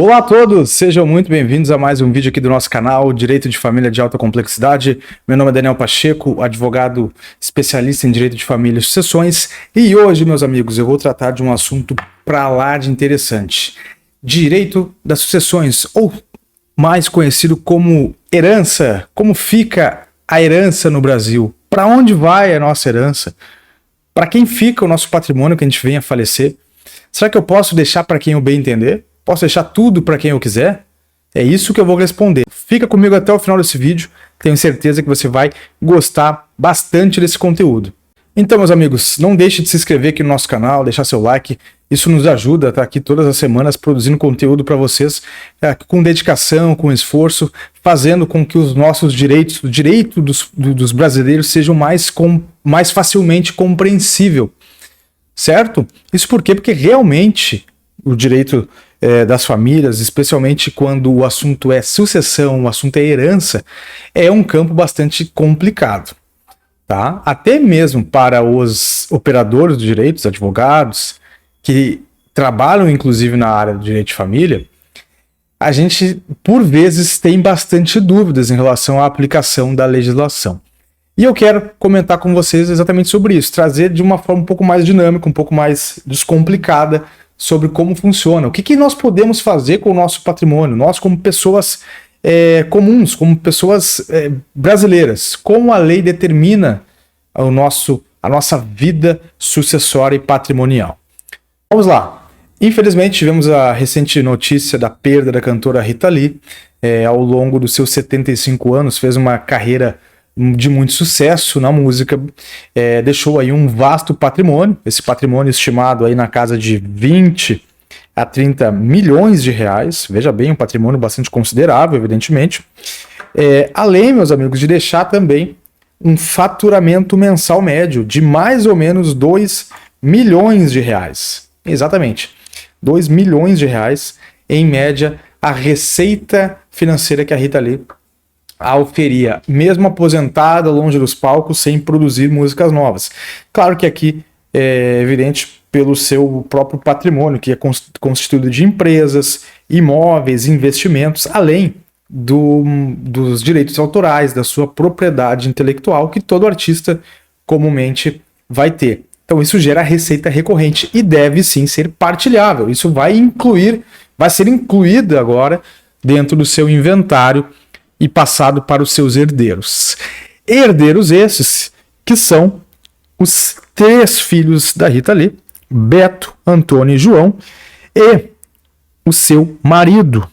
Olá a todos, sejam muito bem-vindos a mais um vídeo aqui do nosso canal Direito de Família de Alta Complexidade. Meu nome é Daniel Pacheco, advogado especialista em Direito de Família e Sucessões, e hoje, meus amigos, eu vou tratar de um assunto pra lá de interessante. Direito das sucessões, ou mais conhecido como herança. Como fica a herança no Brasil? Para onde vai a nossa herança? Para quem fica o nosso patrimônio que a gente venha a falecer? Será que eu posso deixar para quem eu bem entender? Posso deixar tudo para quem eu quiser? É isso que eu vou responder. Fica comigo até o final desse vídeo. Tenho certeza que você vai gostar bastante desse conteúdo. Então, meus amigos, não deixe de se inscrever aqui no nosso canal, deixar seu like. Isso nos ajuda a estar aqui todas as semanas produzindo conteúdo para vocês com dedicação, com esforço, fazendo com que os nossos direitos, o direito dos brasileiros sejam mais facilmente compreensível. Certo? Isso por quê? Porque realmente o direito das famílias, especialmente quando o assunto é sucessão, o assunto é herança, é um campo bastante complicado. Tá? Até mesmo para os operadores do direito, os advogados, que trabalham inclusive na área do direito de família, a gente, por vezes, tem bastante dúvidas em relação à aplicação da legislação. E eu quero comentar com vocês exatamente sobre isso, trazer de uma forma um pouco mais dinâmica, um pouco mais descomplicada, sobre como funciona, o que nós podemos fazer com o nosso patrimônio, nós como pessoas comuns, como pessoas brasileiras, como a lei determina a nossa vida sucessória e patrimonial. Vamos lá. Infelizmente tivemos a recente notícia da perda da cantora Rita Lee. Ao longo dos seus 75 anos, fez uma carreira de muito sucesso na música, deixou aí um vasto patrimônio, esse patrimônio estimado aí na casa de 20 a 30 milhões de reais, veja bem, um patrimônio bastante considerável, evidentemente, além, meus amigos, de deixar também um faturamento mensal médio de mais ou menos 2 milhões de reais, exatamente, 2 milhões de reais, em média, a receita financeira que a Rita Lee auferia, mesmo aposentada, longe dos palcos, sem produzir músicas novas. Claro que aqui é evidente pelo seu próprio patrimônio, que é constituído de empresas, imóveis, investimentos, além dos direitos autorais, da sua propriedade intelectual, que todo artista comumente vai ter. Então isso gera receita recorrente e deve sim ser partilhável. Isso vai ser incluído agora dentro do seu inventário e passado para os seus herdeiros. Herdeiros esses que são os 3 filhos da Rita Lee, Beto, Antônio e João, e o seu marido,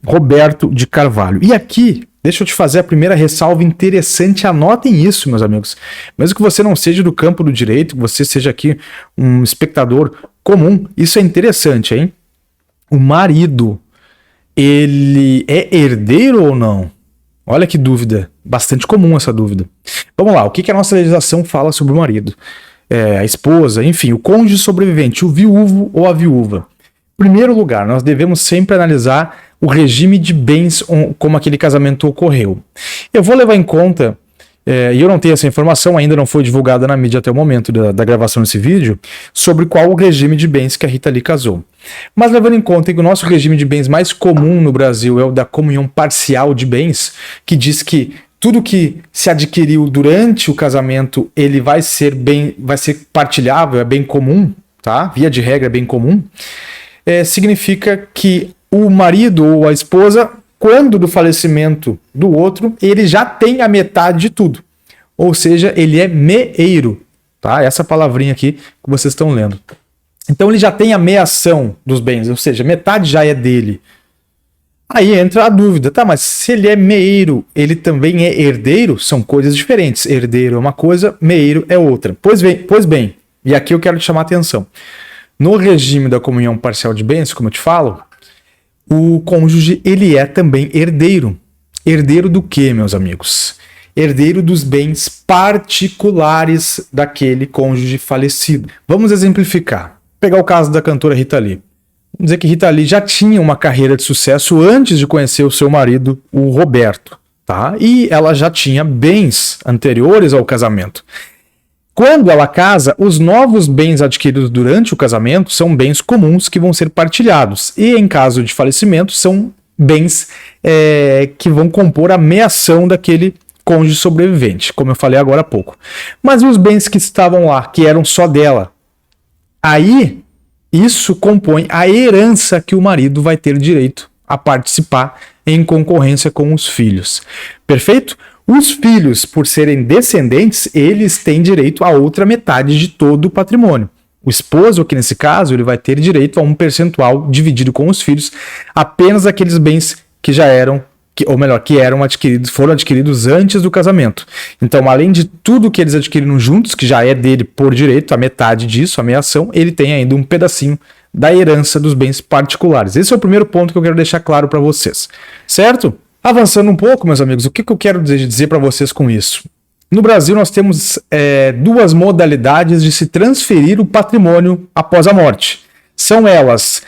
Roberto de Carvalho. E aqui, deixa eu te fazer a primeira ressalva interessante, anotem isso, meus amigos. Mesmo que você não seja do campo do direito, que você seja aqui um espectador comum, isso é interessante, hein? O marido, ele é herdeiro ou não? Olha que dúvida, bastante comum essa dúvida. Vamos lá, o que a nossa legislação fala sobre o marido? A esposa, enfim, o cônjuge sobrevivente, o viúvo ou a viúva. Em primeiro lugar, nós devemos sempre analisar o regime de bens como aquele casamento ocorreu. Eu vou levar em conta, e eu não tenho essa informação, ainda não foi divulgada na mídia até o momento da gravação desse vídeo, sobre qual o regime de bens que a Rita Lee casou. Mas levando em conta que o nosso regime de bens mais comum no Brasil é o da comunhão parcial de bens, que diz que tudo que se adquiriu durante o casamento ele vai ser partilhável, é bem comum, tá? Via de regra é bem comum, significa que o marido ou a esposa, quando do falecimento do outro, ele já tem a metade de tudo. Ou seja, ele é meeiro, tá? Essa palavrinha aqui que vocês estão lendo. Então ele já tem a meação dos bens, ou seja, metade já é dele. Aí entra a dúvida, tá, mas se ele é meeiro, ele também é herdeiro? São coisas diferentes. Herdeiro é uma coisa, meeiro é outra. Pois bem, e aqui eu quero te chamar a atenção. No regime da comunhão parcial de bens, como eu te falo, o cônjuge, ele é também herdeiro. Herdeiro do quê, meus amigos? Herdeiro dos bens particulares daquele cônjuge falecido. Vamos exemplificar. Pegar o caso da cantora Rita Lee. Vamos dizer que Rita Lee já tinha uma carreira de sucesso antes de conhecer o seu marido, o Roberto, tá? E ela já tinha bens anteriores ao casamento. Quando ela casa, os novos bens adquiridos durante o casamento são bens comuns que vão ser partilhados. E em caso de falecimento, são bens que vão compor a meação daquele cônjuge sobrevivente, como eu falei agora há pouco. Mas e os bens que estavam lá, que eram só dela? Aí, isso compõe a herança que o marido vai ter direito a participar em concorrência com os filhos. Perfeito? Os filhos, por serem descendentes, eles têm direito a outra metade de todo o patrimônio. O esposo, que nesse caso, ele vai ter direito a um percentual dividido com os filhos, apenas aqueles bens que já eram, foram adquiridos antes do casamento. Então, além de tudo que eles adquiriram juntos, que já é dele por direito, a metade disso, a meação, ele tem ainda um pedacinho da herança dos bens particulares. Esse é o primeiro ponto que eu quero deixar claro para vocês, certo? Avançando um pouco, meus amigos, o que eu quero dizer para vocês com isso? No Brasil, nós temos duas modalidades de se transferir o patrimônio após a morte. São elas,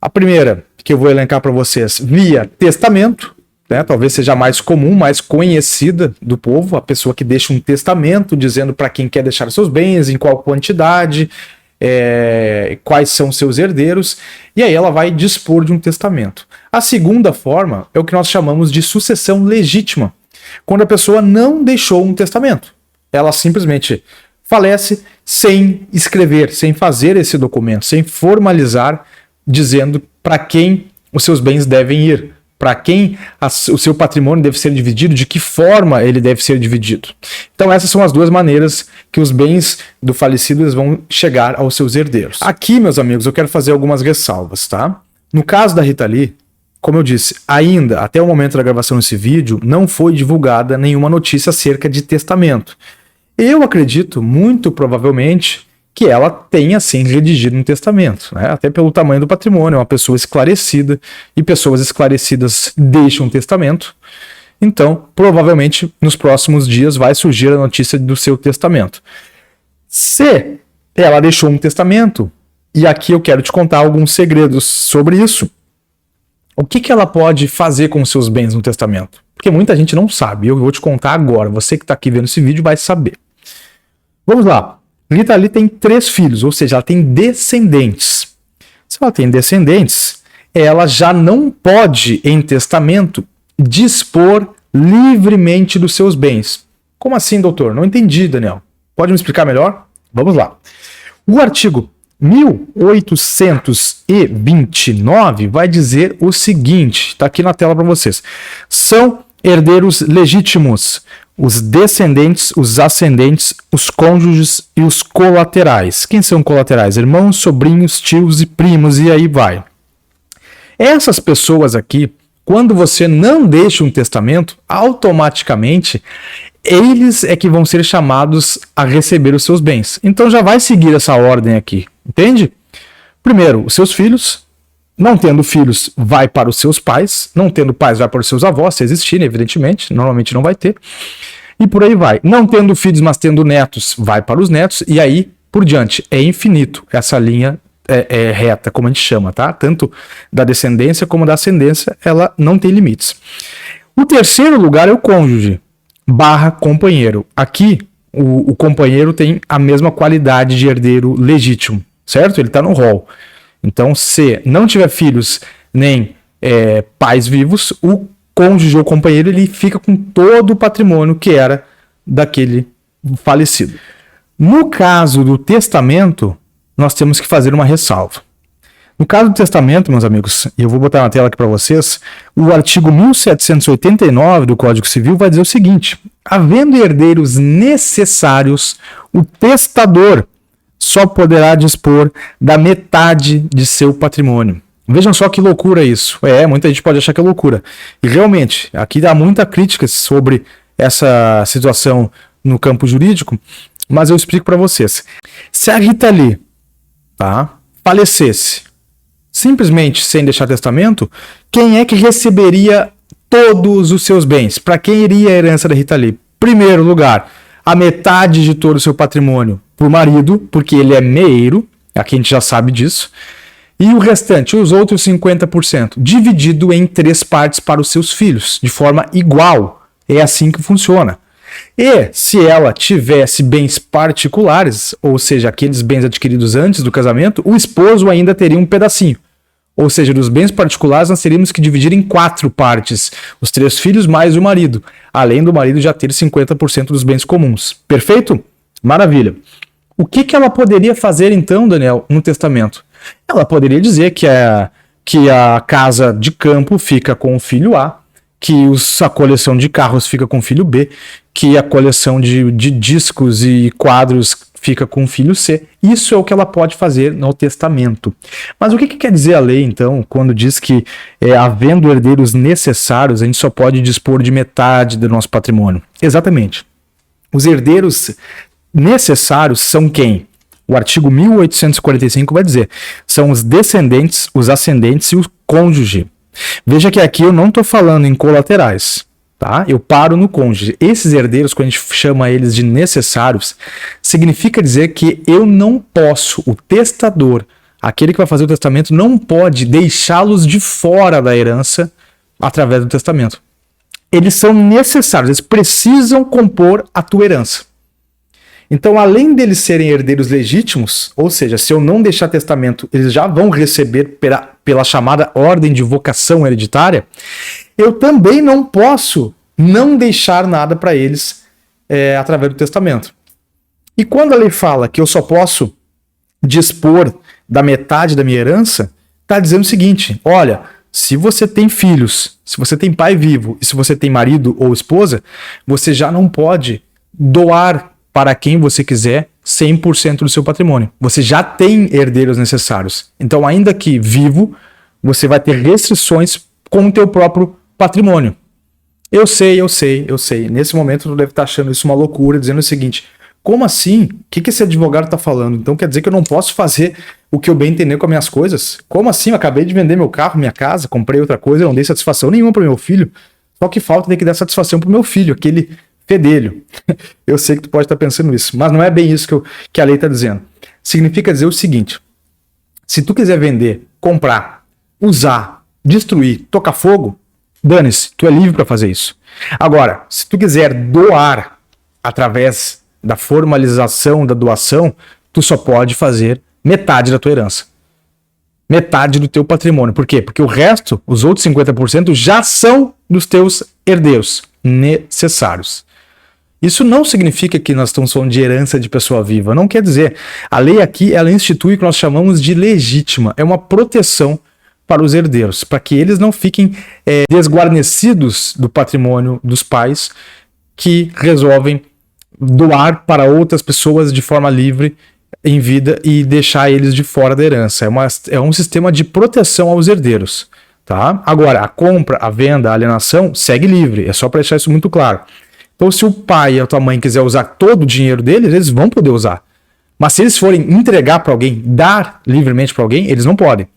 a primeira, que eu vou elencar para vocês, via testamento, né? Talvez seja a mais comum, mais conhecida do povo, a pessoa que deixa um testamento dizendo para quem quer deixar seus bens, em qual quantidade, quais são seus herdeiros, e aí ela vai dispor de um testamento. A segunda forma é o que nós chamamos de sucessão legítima, quando a pessoa não deixou um testamento. Ela simplesmente falece sem escrever, sem fazer esse documento, sem formalizar, dizendo para quem os seus bens devem ir, para quem o seu patrimônio deve ser dividido, de que forma ele deve ser dividido. Então essas são as duas maneiras que os bens do falecido eles vão chegar aos seus herdeiros. Aqui, meus amigos, eu quero fazer algumas ressalvas, tá? No caso da Rita Lee, como eu disse, ainda até o momento da gravação desse vídeo, não foi divulgada nenhuma notícia acerca de testamento. Eu acredito, muito provavelmente, que ela tenha sim redigido um testamento, né? Até pelo tamanho do patrimônio, é uma pessoa esclarecida, e pessoas esclarecidas deixam um testamento. Então, provavelmente, nos próximos dias vai surgir a notícia do seu testamento. Se ela deixou um testamento, e aqui eu quero te contar alguns segredos sobre isso, o que ela pode fazer com os seus bens no testamento? Porque muita gente não sabe, eu vou te contar agora, você que está aqui vendo esse vídeo vai saber. Vamos lá. Rita Lee tem 3 filhos, ou seja, ela tem descendentes. Se ela tem descendentes, ela já não pode, em testamento, dispor livremente dos seus bens. Como assim, doutor? Não entendi, Daniel. Pode me explicar melhor? Vamos lá. O artigo 1829 vai dizer o seguinte, está aqui na tela para vocês. São herdeiros legítimos os descendentes, os ascendentes, os cônjuges e os colaterais. Quem são colaterais? Irmãos, sobrinhos, tios e primos, e aí vai. Essas pessoas aqui, quando você não deixa um testamento, automaticamente eles é que vão ser chamados a receber os seus bens. Então já vai seguir essa ordem aqui, entende? Primeiro, os seus filhos. Não tendo filhos, vai para os seus pais. Não tendo pais, vai para os seus avós, se existirem, evidentemente. Normalmente não vai ter. E por aí vai. Não tendo filhos, mas tendo netos, vai para os netos. E aí, por diante. É infinito. Essa linha é reta, como a gente chama, tá? Tanto da descendência como da ascendência, ela não tem limites. O terceiro lugar é o cônjuge / companheiro. Aqui, o companheiro tem a mesma qualidade de herdeiro legítimo, certo? Ele está no rol. Então, se não tiver filhos nem pais vivos, o cônjuge ou companheiro ele fica com todo o patrimônio que era daquele falecido. No caso do testamento, nós temos que fazer uma ressalva. No caso do testamento, meus amigos, e eu vou botar na tela aqui para vocês, o artigo 1789 do Código Civil vai dizer o seguinte: havendo herdeiros necessários, o testador só poderá dispor da metade de seu patrimônio. Vejam só que loucura isso. Muita gente pode achar que é loucura. E realmente, aqui há muita crítica sobre essa situação no campo jurídico, mas eu explico para vocês. Se a Rita Lee, falecesse simplesmente sem deixar testamento, quem é que receberia todos os seus bens? Para quem iria a herança da Rita Lee? Primeiro lugar, a metade de todo o seu patrimônio para o marido, porque ele é meeiro, aqui a gente já sabe disso, e o restante, os outros 50%, dividido em 3 partes para os seus filhos, de forma igual. É assim que funciona. E se ela tivesse bens particulares, ou seja, aqueles bens adquiridos antes do casamento, o esposo ainda teria um pedacinho. Ou seja, dos bens particulares nós teríamos que dividir em 4 partes, os 3 filhos mais o marido, além do marido já ter 50% dos bens comuns. Perfeito? Maravilha. O que ela poderia fazer então, Daniel, no testamento? Ela poderia dizer que a casa de campo fica com o filho A, que a coleção de carros fica com o filho B, que a coleção de discos e quadros fica com o filho C. Isso é o que ela pode fazer no testamento. Mas o que quer dizer a lei, então, quando diz que, havendo herdeiros necessários, a gente só pode dispor de metade do nosso patrimônio? Exatamente. Os herdeiros necessários são quem? O artigo 1845 vai dizer, são os descendentes, os ascendentes e o cônjuge. Veja que aqui eu não estou falando em colaterais, tá? Eu paro no cônjuge. Esses herdeiros, quando a gente chama eles de necessários, significa dizer que eu não posso, o testador, aquele que vai fazer o testamento, não pode deixá-los de fora da herança através do testamento. Eles são necessários, eles precisam compor a tua herança. Então, além deles serem herdeiros legítimos, ou seja, se eu não deixar testamento, eles já vão receber pela chamada ordem de vocação hereditária, eu também não posso não deixar nada para eles através do testamento. E quando a lei fala que eu só posso dispor da metade da minha herança, está dizendo o seguinte, olha, se você tem filhos, se você tem pai vivo e se você tem marido ou esposa, você já não pode doar para quem você quiser 100% do seu patrimônio. Você já tem herdeiros necessários. Então, ainda que vivo, você vai ter restrições com o teu próprio patrimônio. Eu sei. Nesse momento, tu deve estar achando isso uma loucura, dizendo o seguinte, como assim? O que esse advogado está falando? Então quer dizer que eu não posso fazer o que eu bem entender com as minhas coisas? Como assim? Eu acabei de vender meu carro, minha casa, comprei outra coisa, eu não dei satisfação nenhuma para o meu filho. Só que falta ter que dar satisfação para o meu filho, aquele fedelho. Eu sei que tu pode estar pensando isso, mas não é bem isso que a lei está dizendo. Significa dizer o seguinte, se tu quiser vender, comprar, usar, destruir, tocar fogo, dane-se, tu é livre para fazer isso. Agora, se tu quiser doar através da formalização da doação, tu só pode fazer metade da tua herança. Metade do teu patrimônio. Por quê? Porque o resto, os outros 50%, já são dos teus herdeiros necessários. Isso não significa que nós estamos falando de herança de pessoa viva. Não quer dizer. A lei aqui, ela institui o que nós chamamos de legítima. É uma proteção para os herdeiros, para que eles não fiquem desguarnecidos do patrimônio dos pais que resolvem doar para outras pessoas de forma livre em vida e deixar eles de fora da herança. É um sistema de proteção aos herdeiros. Tá? Agora, a compra, a venda, a alienação segue livre. É só para deixar isso muito claro. Então, se o pai e a tua mãe quiser usar todo o dinheiro deles, eles vão poder usar. Mas se eles forem entregar para alguém, dar livremente para alguém, eles não podem.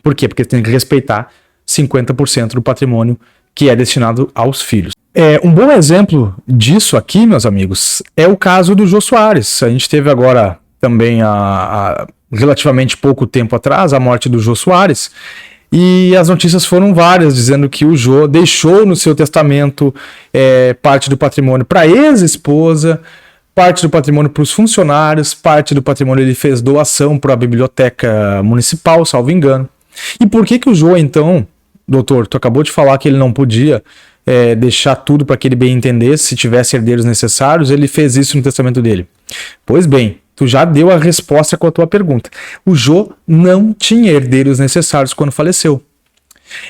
Por quê? Porque eles têm que respeitar 50% do patrimônio que é destinado aos filhos. Um bom exemplo disso aqui, meus amigos, é o caso do Jô Soares. A gente teve agora também, há relativamente pouco tempo atrás, a morte do Jô Soares. E as notícias foram várias, dizendo que o Jô deixou no seu testamento parte do patrimônio para a ex-esposa, parte do patrimônio para os funcionários, parte do patrimônio ele fez doação para a biblioteca municipal, salvo engano. E por que o Jô, então, doutor, tu acabou de falar que ele não podia deixar tudo para que ele bem entendesse, se tivesse herdeiros necessários, ele fez isso no testamento dele? Pois bem, tu já deu a resposta com a tua pergunta. O Jô não tinha herdeiros necessários quando faleceu.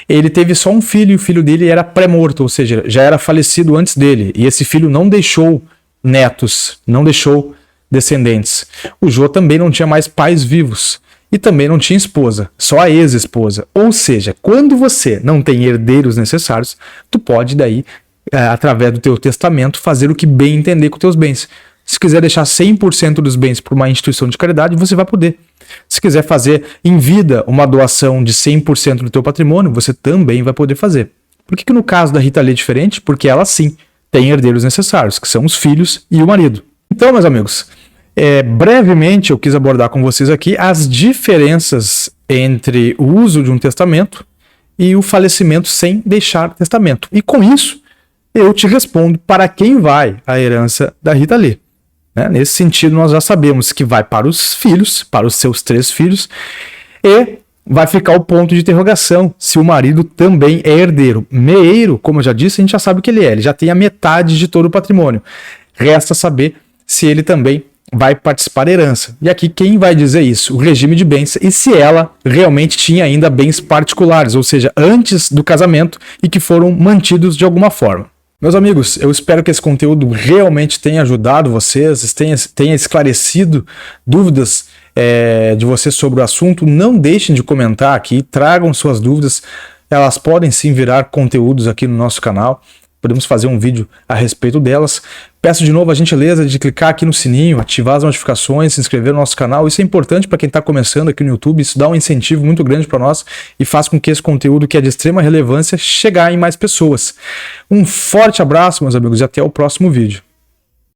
Ele teve só um filho e o filho dele era pré-morto, ou seja, já era falecido antes dele. E esse filho não deixou netos, não deixou descendentes. O Jô também não tinha mais pais vivos. E também não tinha esposa, só a ex-esposa. Ou seja, quando você não tem herdeiros necessários, tu pode daí, através do teu testamento, fazer o que bem entender com os teus bens. Se quiser deixar 100% dos bens para uma instituição de caridade, você vai poder. Se quiser fazer em vida uma doação de 100% do teu patrimônio, você também vai poder fazer. Por que no caso da Rita Lee é diferente? Porque ela sim tem herdeiros necessários, que são os filhos e o marido. Então, meus amigos, brevemente eu quis abordar com vocês aqui as diferenças entre o uso de um testamento e o falecimento sem deixar testamento. E com isso, eu te respondo para quem vai a herança da Rita Lee. Nesse sentido, nós já sabemos que vai para os filhos, para os seus 3 filhos, e vai ficar o ponto de interrogação se o marido também é herdeiro. Meeiro, como eu já disse, a gente já sabe que ele é, ele já tem a metade de todo o patrimônio. Resta saber se ele também vai participar da herança. E aqui quem vai dizer isso? O regime de bens e se ela realmente tinha ainda bens particulares, ou seja, antes do casamento e que foram mantidos de alguma forma. Meus amigos, eu espero que esse conteúdo realmente tenha ajudado vocês, tenha esclarecido dúvidas de vocês sobre o assunto. Não deixem de comentar aqui, tragam suas dúvidas, elas podem sim virar conteúdos aqui no nosso canal. Podemos fazer um vídeo a respeito delas. Peço de novo a gentileza de clicar aqui no sininho, ativar as notificações, se inscrever no nosso canal. Isso é importante para quem está começando aqui no YouTube. Isso dá um incentivo muito grande para nós e faz com que esse conteúdo, que é de extrema relevância, chegue em mais pessoas. Um forte abraço, meus amigos, e até o próximo vídeo.